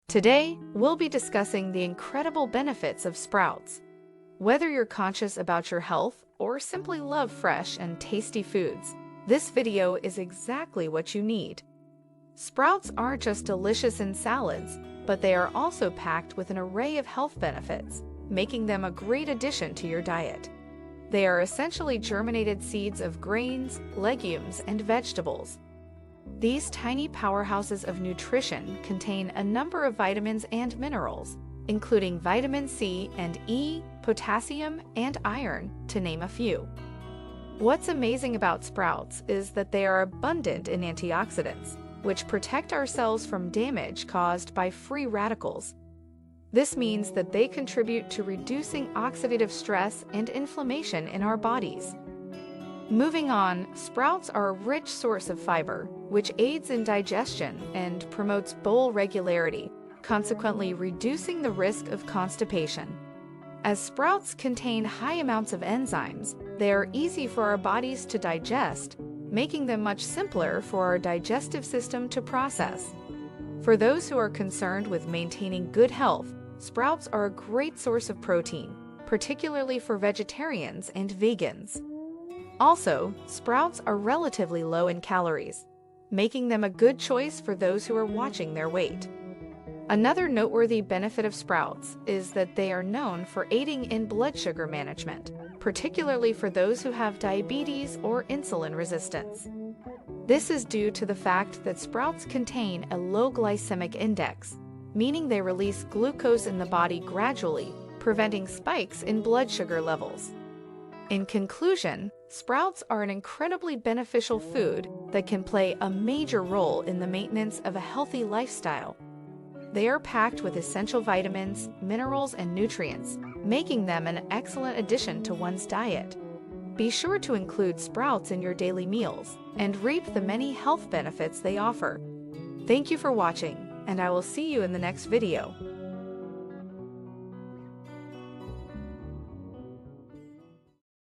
Today, we'll be discussing the incredible benefits of sprouts. Whether you're conscious about your health or simply love fresh and tasty foods, this video is exactly what you need. Sprouts aren't just delicious in salads, but they are also packed with an array of health benefits, making them a great addition to your diet. They are essentially germinated seeds of grains, legumes, and vegetables. These tiny powerhouses of nutrition contain a number of vitamins and minerals, including vitamin C and E, potassium, and iron, to name a few. What's amazing about sprouts is that they are abundant in antioxidants, which protect our cells from damage caused by free radicals. This means that they contribute to reducing oxidative stress and inflammation in our bodies. Moving on, sprouts are a rich source of fiber, which aids in digestion and promotes bowel regularity, consequently reducing the risk of constipation. As sprouts contain high amounts of enzymes, they are easy for our bodies to digest, making them much simpler for our digestive system to process. For those who are concerned with maintaining good health, sprouts are a great source of protein, particularly for vegetarians and vegans. Also, sprouts are relatively low in calories, making them a good choice for those who are watching their weight. Another noteworthy benefit of sprouts is that they are known for aiding in blood sugar management, particularly for those who have diabetes or insulin resistance. This is due to the fact that sprouts contain a low glycemic index, meaning they release glucose in the body gradually, preventing spikes in blood sugar levels. In conclusion, sprouts are an incredibly beneficial food that can play a major role in the maintenance of a healthy lifestyle. They are packed with essential vitamins, minerals, and nutrients, making them an excellent addition to one's diet. Be sure to include sprouts in your daily meals and reap the many health benefits they offer. Thank you for watching, and I will see you in the next video.